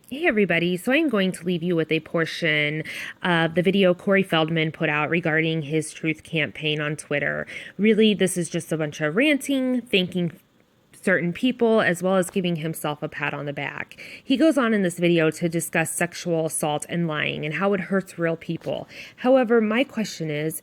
Hey everybody, so I'm going to leave you with a portion of the video Corey Feldman put out regarding his truth campaign on Twitter. Really, this is just a bunch of ranting, thanking certain people, as well as giving himself a pat on the back. He goes on in this video to discuss sexual assault and lying and how it hurts real people. However, my question is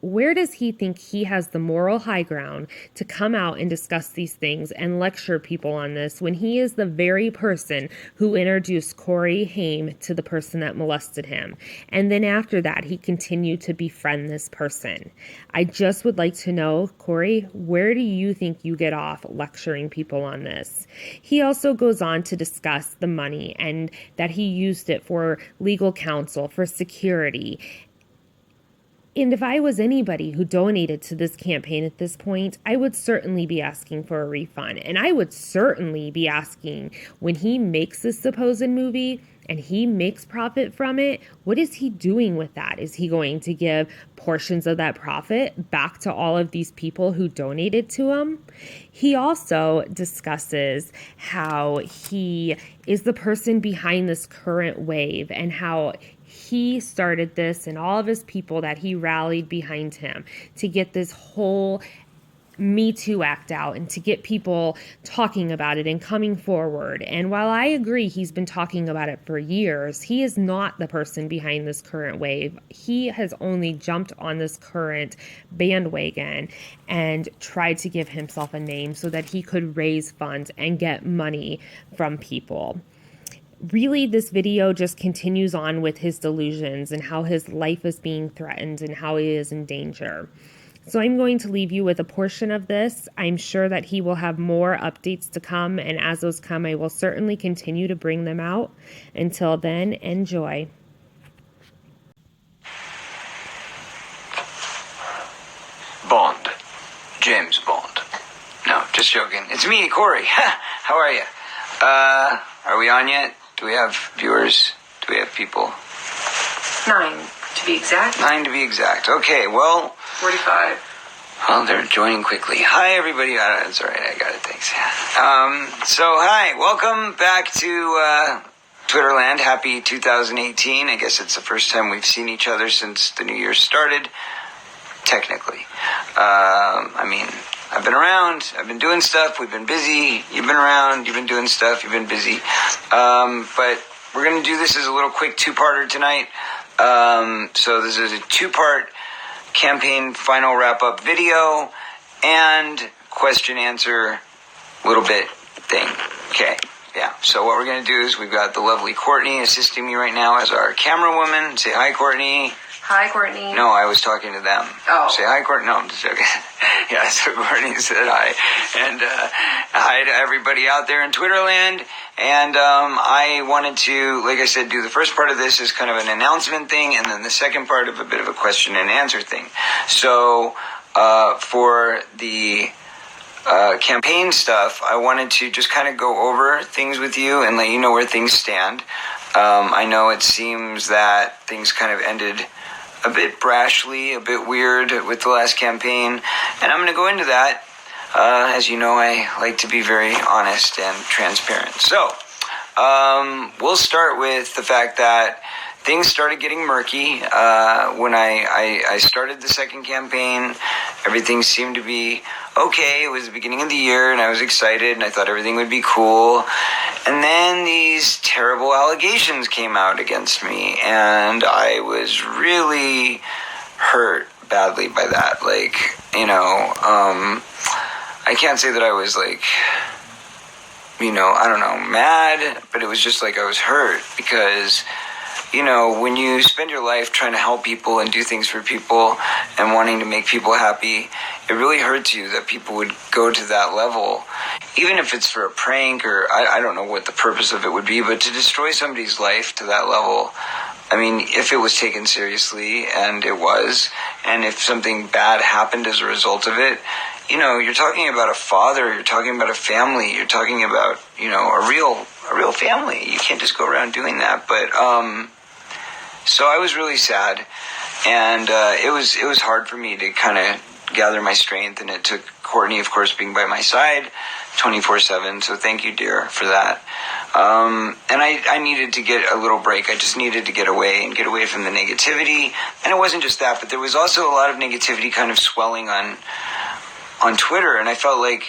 where does he think he has the moral high ground to come out and discuss these things and lecture people on this when he is the very person who introduced Corey Haim to the person that molested him? And then after that, he continued to befriend this person. I just would like to know, Corey, where do you think you get off lecturing people on this? He also goes on to discuss the money and that he used it for legal counsel, for security. And if I was anybody who donated to this campaign at this point, I would certainly be asking for a refund. And I would certainly be asking, when he makes this supposed movie and he makes profit from it, what is he doing with that? Is he going to give portions of that profit back to all of these people who donated to him? He also discusses how he is the person behind this current wave and how he started this and all of his people that he rallied behind him to get this whole Me Too act out and to get people talking about it and coming forward. And while I agree he's been talking about it for years, he is not the person behind this current wave. He has only jumped on this current bandwagon and tried to give himself a name so that he could raise funds and get money from people. Really, this video just continues on with his delusions and how his life is being threatened and how he is in danger. So I'm going to leave you with a portion of this. I'm sure that he will have more updates to come, and as those come, I will certainly continue to bring them out. Until then, enjoy. Bond. James Bond. No, just joking. It's me, Corey. How are you? Are we on yet? Do we have viewers? Do we have people? 9, to be exact. 9 to be exact. Okay, well... 45. Well, they're joining quickly. Hi, everybody. It's all right. I got it. Thanks. So, hi. Welcome back to Twitterland. Happy 2018. I guess it's the first time we've seen each other since the new year started. Technically. I've been around, I've been doing stuff, we've been busy, you've been around, you've been doing stuff, you've been busy. But we're going to do this as a little quick two-parter tonight. So this is a two-part campaign final wrap-up video and question-answer little bit thing. Okay, yeah. So what we're going to do is we've got the lovely Courtney assisting me right now as our camera woman. Say hi, Courtney. Hi, Courtney. No, I was talking to them. Oh. Say hi, Courtney. No, I'm just joking. Yeah, so Courtney said hi. And hi to everybody out there in Twitterland. And I wanted to, like I said, do the first part of this as kind of an announcement thing, and then the second part of a bit of a question and answer thing. So for the campaign stuff, I wanted to just kind of go over things with you and let you know where things stand. I know it seems that things kind of ended a bit brashly, a bit weird with the last campaign, and I'm going to go into that. As you know, I like to be very honest and transparent. So, we'll start with the fact that things started getting murky. When I started the second campaign, everything seemed to be okay. It was the beginning of the year, and I was excited, and I thought everything would be cool. And then these terrible allegations came out against me, and I was really hurt badly by that. Like, I can't say that I was mad, but it was just like I was hurt because, when you spend your life trying to help people and do things for people and wanting to make people happy, it really hurts you that people would go to that level, even if it's for a prank or I don't know what the purpose of it would be, but to destroy somebody's life to that level. I mean, if it was taken seriously, and it was, and if something bad happened as a result of it, you're talking about a father, you're talking about a family, you're talking about, a real family. You can't just go around doing that. But, so I was really sad, and it was hard for me to kind of gather my strength, and it took Courtney, of course, being by my side 24/7. So thank you, dear, for that. And I needed to get a little break. I just needed to get away and get away from the negativity. And it wasn't just that, but there was also a lot of negativity kind of swelling on Twitter. And I felt like,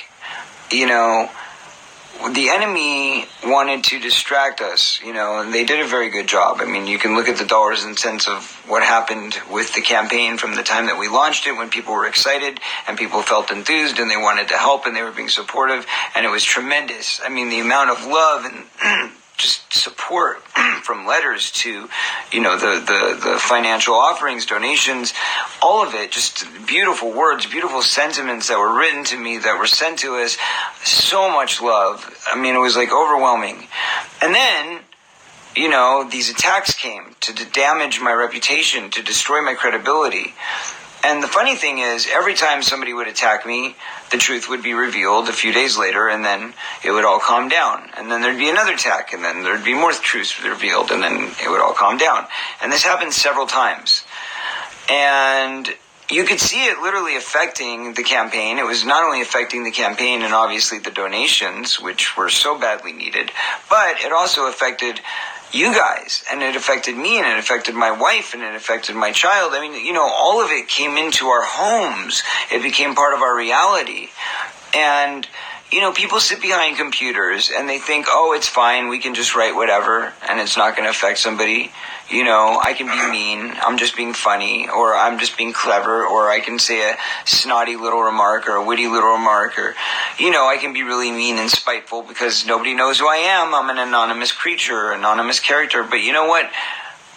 the enemy wanted to distract us, and they did a very good job. I mean, you can look at the dollars and cents of what happened with the campaign from the time that we launched it, when people were excited and people felt enthused and they wanted to help and they were being supportive, and it was tremendous. I mean, the amount of love and just support from letters to, the financial offerings, donations, all of it, just beautiful words, beautiful sentiments that were written to me, that were sent to us, so much love. I mean, it was like overwhelming. And then, these attacks came to damage my reputation, to destroy my credibility. And the funny thing is, every time somebody would attack me, the truth would be revealed a few days later, and then it would all calm down. And then there'd be another attack, and then there'd be more truths revealed, and then it would all calm down. And this happened several times. And you could see it literally affecting the campaign. It was not only affecting the campaign and obviously the donations, which were so badly needed, but it also affected you guys, and it affected me, and it affected my wife, and it affected my child. I mean, all of it came into our homes. It became part of our reality. And, people sit behind computers and they think, oh, it's fine, we can just write whatever and it's not going to affect somebody. I can be mean, I'm just being funny, or I'm just being clever, or I can say a snotty little remark or a witty little remark, or, I can be really mean and spiteful because nobody knows who I am. I'm an anonymous creature, anonymous character. But you know what?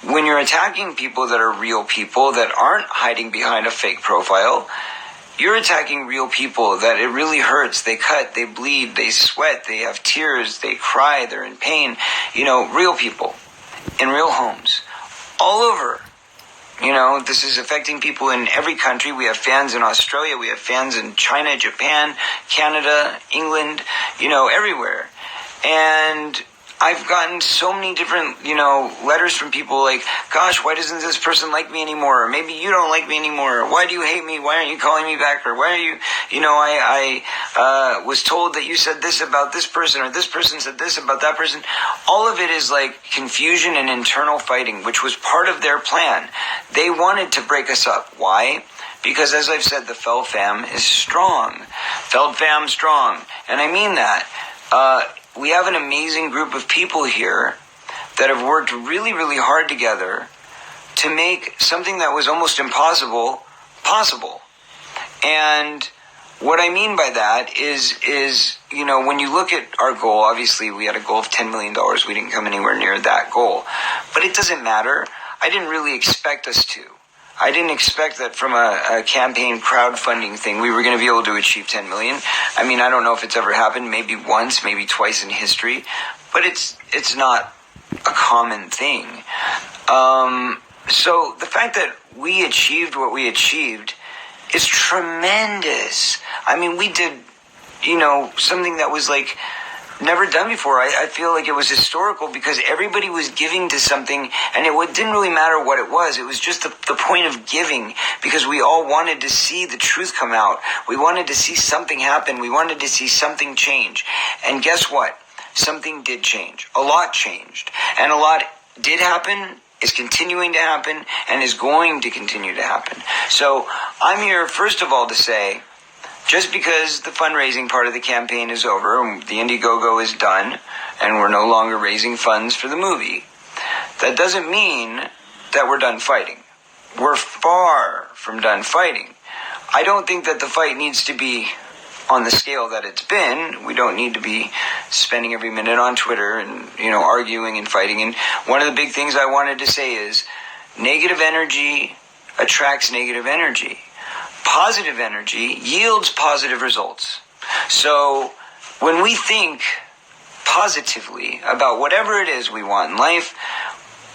When you're attacking people that are real people, that aren't hiding behind a fake profile, you're attacking real people that it really hurts. They cut, they bleed, they sweat, they have tears, they cry, they're in pain. Real people in real homes all over. This is affecting people in every country. We have fans in Australia, we have fans in China, Japan, Canada, England, everywhere. And I've gotten so many different, letters from people like, gosh, why doesn't this person like me anymore? Or maybe you don't like me anymore. Or why do you hate me? Why aren't you calling me back? Or why are you, I was told that you said this about this person, or this person said this about that person. All of it is like confusion and internal fighting, which was part of their plan. They wanted to break us up. Why? Because, as I've said, the Feld fam is strong. Feld fam strong. And I mean that. We have an amazing group of people here that have worked really, really hard together to make something that was almost impossible possible. And what I mean by that is when you look at our goal, obviously we had a goal of $10 million. We didn't come anywhere near that goal. But it doesn't matter. I didn't really expect us to. I didn't expect that from a campaign crowdfunding thing we were going to be able to achieve 10 million. I mean, I don't know if it's ever happened, maybe once, maybe twice in history, but it's not a common thing. So the fact that we achieved what we achieved is tremendous. I mean, we did, something that was like never done before. I feel like it was historical because everybody was giving to something, and it didn't really matter what it was. It was just the point of giving, because we all wanted to see the truth come out. We wanted to see something happen. We wanted to see something change. And guess what? Something did change. A lot changed. And a lot did happen, is continuing to happen, and is going to continue to happen. So I'm here, first of all, to say, just because the fundraising part of the campaign is over, the Indiegogo is done, and we're no longer raising funds for the movie, that doesn't mean that we're done fighting. We're far from done fighting. I don't think that the fight needs to be on the scale that it's been. We don't need to be spending every minute on Twitter and, arguing and fighting. And one of the big things I wanted to say is negative energy attracts negative energy. Positive energy yields positive results. So when we think positively about whatever it is we want in life,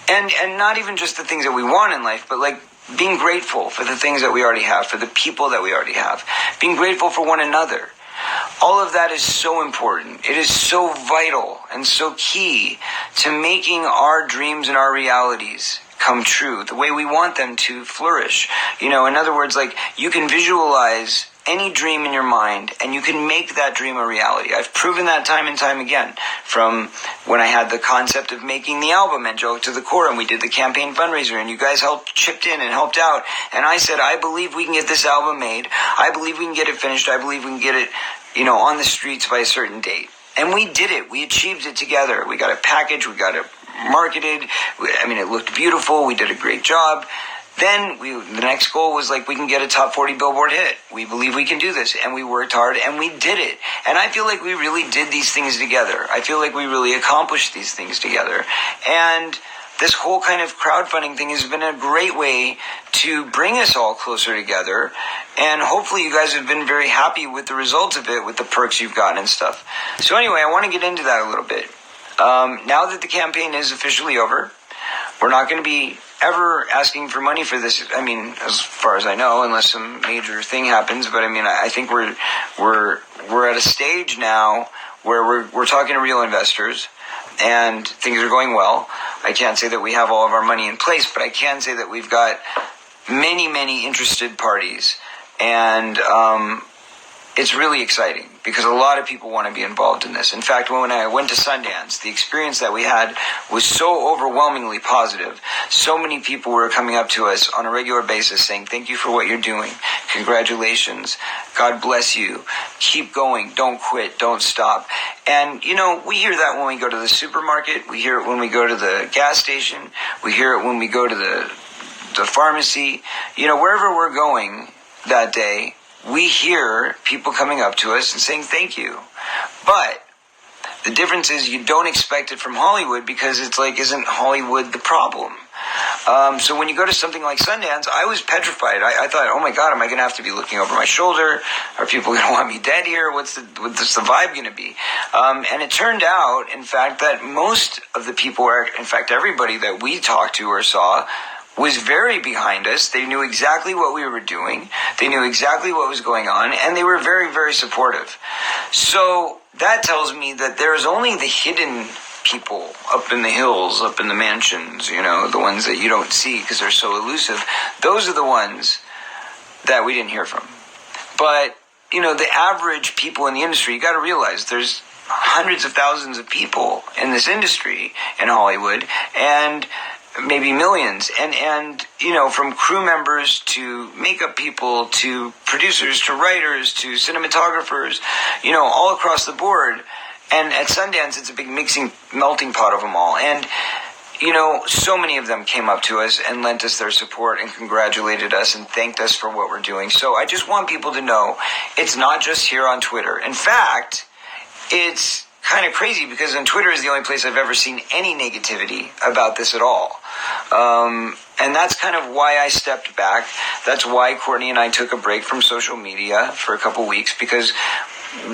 and not even just the things that we want in life, but like being grateful for the things that we already have, for the people that we already have, being grateful for one another, all of that is so important. It is so vital and so key to making our dreams and our realities come true, the way we want them to flourish. In other words, like, you can visualize any dream in your mind, and you can make that dream a reality. I've proven that time and time again, from when I had the concept of making the album Angelic to the Core, and we did the campaign fundraiser, and you guys chipped in and helped out, and I said, I believe we can get this album made. I believe we can get it finished. I believe we can get it, on the streets by a certain date. And we did it. We achieved it together. We got it packaged. We got it marketed. It looked beautiful. We did a great job. Then the next goal was we can get a top 40 Billboard hit. We believe we can do this. And we worked hard and we did it. And I feel like we really did these things together. I feel like we really accomplished these things together. And this whole kind of crowdfunding thing has been a great way to bring us all closer together. And hopefully you guys have been very happy with the results of it, with the perks you've gotten and stuff. So anyway, I want to get into that a little bit. Now that the campaign is officially over, we're not going to be ever asking for money for this. As far as I know, unless some major thing happens. But I think we're at a stage now where we're talking to real investors, and things are going well. I can't say that we have all of our money in place, but I can say that we've got many, many interested parties, and it's really exciting because a lot of people want to be involved in this. In fact, when I went to Sundance, the experience that we had was so overwhelmingly positive. So many people were coming up to us on a regular basis saying, thank you for what you're doing. Congratulations. God bless you. Keep going. Don't quit. Don't stop. And, we hear that when we go to the supermarket. We hear it when we go to the gas station. We hear it when we go to the pharmacy. Wherever we're going that day, we hear people coming up to us and saying thank you. But the difference is you don't expect it from Hollywood, because it's isn't Hollywood the problem? So when you go to something like Sundance, I was petrified. I thought, oh my God, am I going to have to be looking over my shoulder? Are people going to want me dead here? What's the vibe going to be? And it turned out, in fact, that most of the people, in fact, everybody that we talked to or saw, was very behind us. They knew exactly what we were doing. They knew exactly what was going on, and they were very, very supportive. So that tells me that there's only the hidden people up in the hills, up in the mansions, the ones that you don't see because they're so elusive. Those are the ones that we didn't hear from. But, the average people in the industry, you got to realize there's hundreds of thousands of people in this industry in Hollywood, and maybe millions, and from crew members to makeup people to producers to writers to cinematographers, all across the board. And at Sundance, it's a big melting pot of them all. And so many of them came up to us and lent us their support and congratulated us and thanked us for what we're doing. So I just want people to know it's not just here on Twitter. In fact, it's kind of crazy because on Twitter is the only place I've ever seen any negativity about this at all. And that's kind of why I stepped back. That's why Courtney and I took a break from social media for a couple weeks, because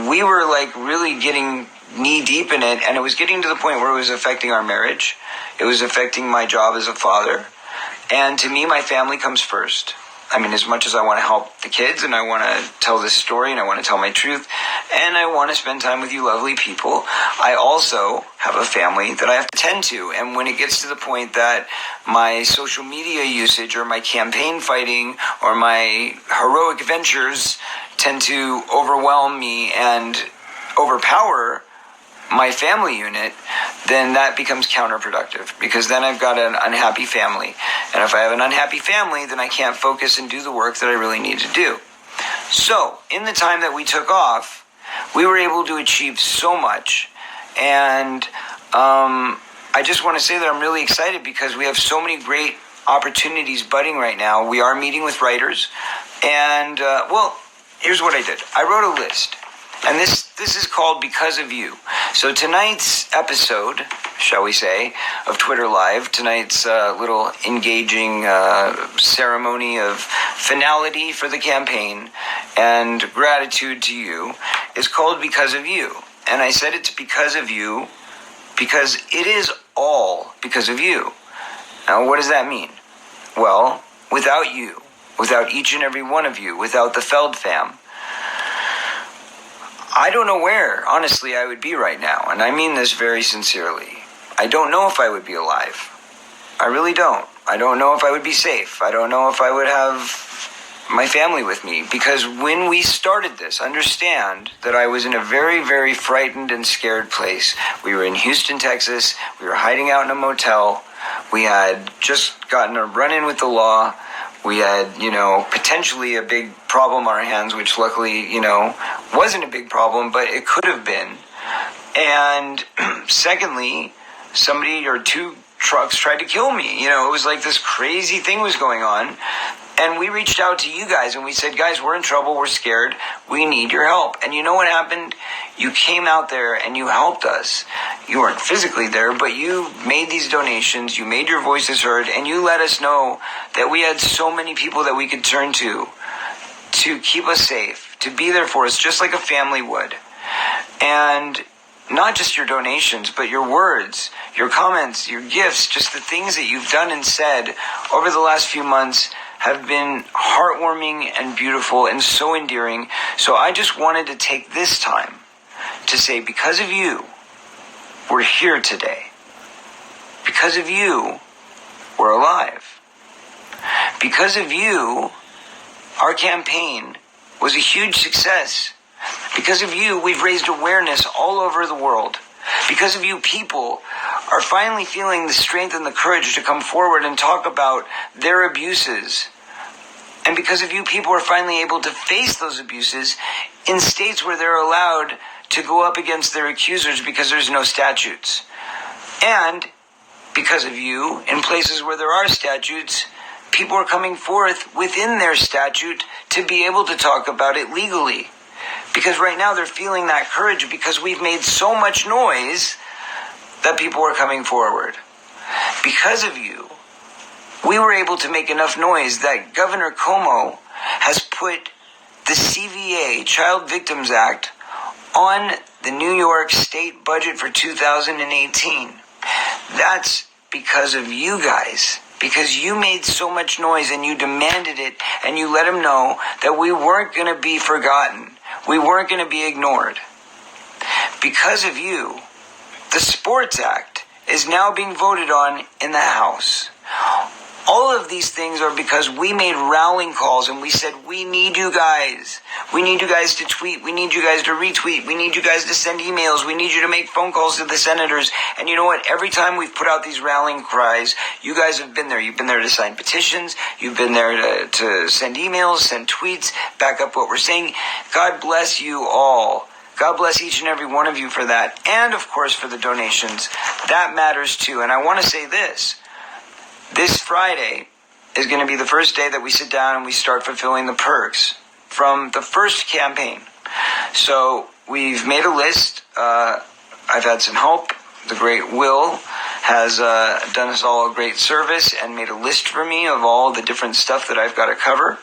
we were really getting knee deep in it, and it was getting to the point where it was affecting our marriage. It was affecting my job as a father. And to me, my family comes first. As much as I want to help the kids and I want to tell this story and I want to tell my truth and I want to spend time with you lovely people, I also have a family that I have to tend to. And when it gets to the point that my social media usage or my campaign fighting or my heroic ventures tend to overwhelm me and overpower my family unit, then that becomes counterproductive, because then I've got an unhappy family. And if I have an unhappy family, then I can't focus and do the work that I really need to do. So, in the time that we took off, we were able to achieve so much. And I just want to say that I'm really excited because we have so many great opportunities budding right now. We are meeting with writers. And, here's what I did. I wrote a list. And this is called Because of You. So tonight's episode, shall we say, of Twitter Live, tonight's little engaging ceremony of finality for the campaign and gratitude to you, is called Because of You. And I said it's because of you because it is all because of you. Now, what does that mean? Well, without you, without each and every one of you, without the Feld fam, I don't know where, honestly, I would be right now. And I mean this very sincerely. I don't know if I would be alive. I really don't. I don't know if I would be safe. I don't know if I would have my family with me, because when we started this, understand that I was in a very, very frightened and scared place. We were in Houston, Texas. We were hiding out in a motel. We had just gotten a run-in with the law. We had, potentially a big problem on our hands, which luckily, wasn't a big problem, but it could have been. And secondly, somebody or two trucks tried to kill me. It was like this crazy thing was going on. And we reached out to you guys and we said, guys, we're in trouble. We're scared. We need your help. And you know what happened? You came out there and you helped us. You weren't physically there, but you made these donations. You made your voices heard, and you let us know that we had so many people that we could turn to keep us safe, to be there for us, just like a family would. And not just your donations, but your words, your comments, your gifts, just the things that you've done and said over the last few months have been heartwarming and beautiful and so endearing. So I just wanted to take this time to say, because of you, we're here today. Because of you, we're alive. Because of you, our campaign was a huge success. Because of you, we've raised awareness all over the world. Because of you, people are finally feeling the strength and the courage to come forward and talk about their abuses. And because of you, people are finally able to face those abuses in states where they're allowed to go up against their accusers because there's no statutes. And because of you, in places where there are statutes, people are coming forth within their statute to be able to talk about it legally. Because right now they're feeling that courage because we've made so much noise that people are coming forward. Because of you, we were able to make enough noise that Governor Cuomo has put the CVA, Child Victims Act, on the New York state budget for 2018. That's because of you guys. Because you made so much noise and you demanded it and you let them know that we weren't going to be forgotten. We weren't going to be ignored. Because of you, the Sports Act is now being voted on in the House. All of these things are because we made rallying calls and we said, we need you guys. We need you guys to tweet. We need you guys to retweet. We need you guys to send emails. We need you to make phone calls to the senators. And you know what? Every time we've put out these rallying cries, you guys have been there. You've been there to sign petitions. You've been there to send emails, send tweets, back up what we're saying. God bless you all. God bless each and every one of you for that. And, of course, for the donations. That matters, too. And I want to say this. This Friday is going to be the first day that we sit down and we start fulfilling the perks from the first campaign. So we've made a list. I've had some help. The great Will has done us all a great service and made a list for me of all the different stuff that I've got to cover.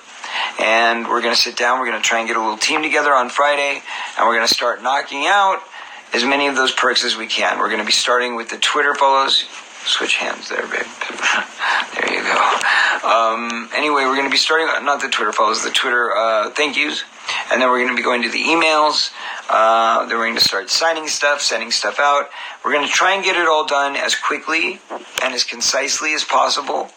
And we're going to sit down. We're going to try and get a little team together on Friday. And we're going to start knocking out as many of those perks as we can. We're going to be starting with the Twitter follows. Switch hands there, babe. There you go. Anyway, we're going to be starting, not the Twitter follows, the Twitter thank yous. And then we're going to be going to the emails. Then we're going to start signing stuff, sending stuff out. We're going to try and get it all done as quickly and as concisely as possible.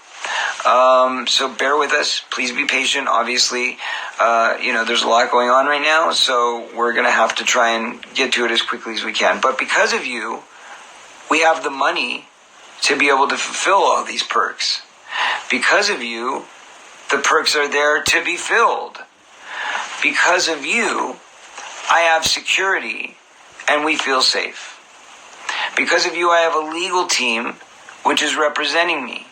So bear with us. Please be patient. Obviously, there's a lot going on right now. So we're going to have to try and get to it as quickly as we can. But because of you, we have the money to be able to fulfill all these perks. Because of you, the perks are there to be filled. Because of you, I have security and we feel safe. Because of you, I have a legal team which is representing me.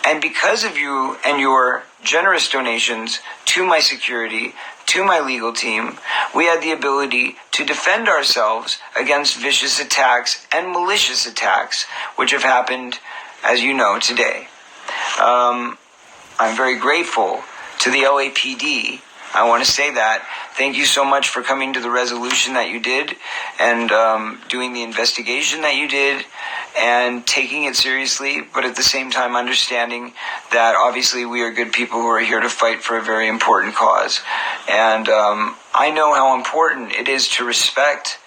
And because of you and your generous donations to my security, to my legal team, we had the ability to defend ourselves against vicious attacks and malicious attacks, which have happened, as you know, today. I'm very grateful to the LAPD. I want to say that. Thank you so much for coming to the resolution that you did and doing the investigation that you did and taking it seriously, but at the same time understanding that obviously we are good people who are here to fight for a very important cause. And I know how important it is to respect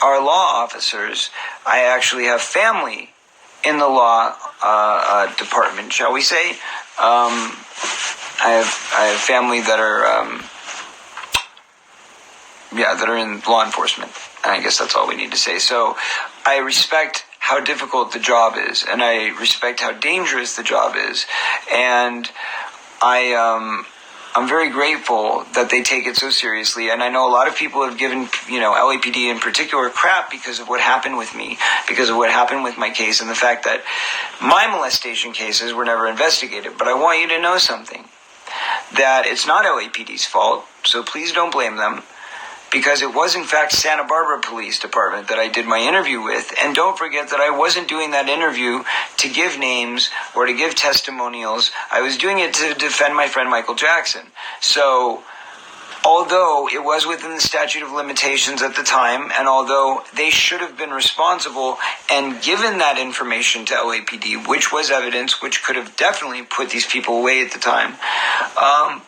our law officers. I actually have family in the law department, shall we say. I I have family that are that are in law enforcement. And I guess that's all we need to say. So I respect how difficult the job is, and I respect how dangerous the job is, and I'm very grateful that they take it so seriously. And I know a lot of people have given, LAPD in particular crap because of what happened with me, because of what happened with my case, and the fact that my molestation cases were never investigated. But I want you to know something, that it's not LAPD's fault, so please don't blame them, because it was in fact Santa Barbara Police Department that I did my interview with. And don't forget that I wasn't doing that interview to give names or to give testimonials. I was doing it to defend my friend Michael Jackson. So although it was within the statute of limitations at the time, and although they should have been responsible and given that information to LAPD, which was evidence, which could have definitely put these people away at the time,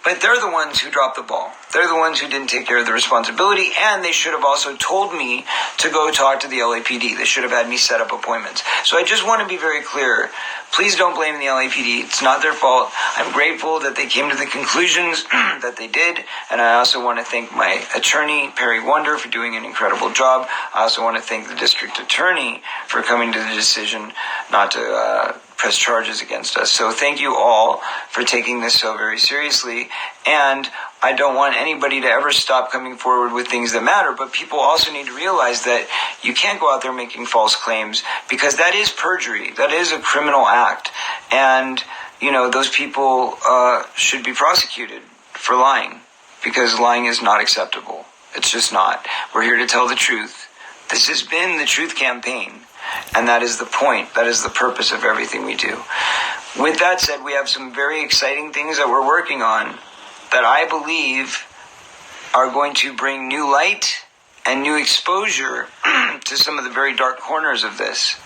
but they're the ones who dropped the ball. They're the ones who didn't take care of the responsibility, and they should have also told me to go talk to the LAPD. They should have had me set up appointments. So I just want to be very clear. Please don't blame the LAPD. It's not their fault. I'm grateful that they came to the conclusions that they did, and I also want to thank my attorney, Perry Wonder, for doing an incredible job. I also want to thank the district attorney for coming to the decision not to press charges against us. So thank you all for taking this so very seriously, and I don't want anybody to ever stop coming forward with things that matter, but people also need to realize that you can't go out there making false claims, because that is perjury. That is a criminal act, and those people should be prosecuted for lying, because lying is not acceptable. It's just not. We're here to tell the truth. This has been the Truth Campaign, and that is the point. That is the purpose of everything we do. With that said, we have some very exciting things that we're working on that I believe are going to bring new light and new exposure to some of the very dark corners of this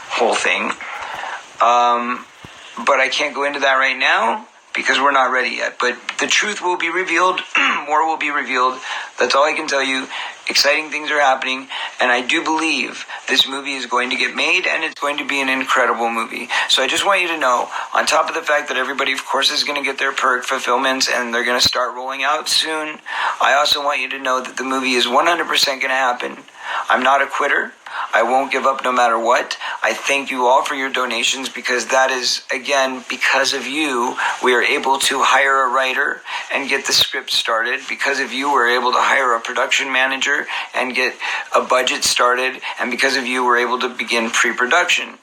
whole thing. But I can't go into that right now because we're not ready yet. But the truth will be revealed. More will be revealed. That's all I can tell you. Exciting things are happening, and I do believe this movie is going to get made, and it's going to be an incredible movie. So I just want you to know, on top of the fact that everybody, of course, is going to get their perk fulfillments, and they're going to start rolling out soon, I also want you to know that the movie is 100% going to happen. I'm not a quitter. I won't give up no matter what. I thank you all for your donations, because that is, again, because of you, we are able to hire a writer and get the script started. Because of you, we're able to hire a production manager and get a budget started. And because of you, we're able to begin pre-production.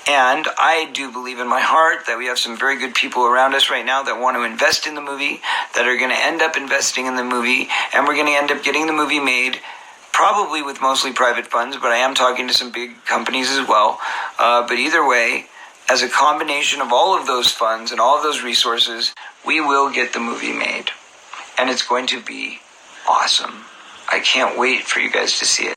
And I do believe in my heart that we have some very good people around us right now that want to invest in the movie, that are going to end up investing in the movie, and we're going to end up getting the movie made, probably with mostly private funds, but I am talking to some big companies as well. But either way, as a combination of all of those funds and all of those resources, we will get the movie made. And it's going to be awesome. I can't wait for you guys to see it.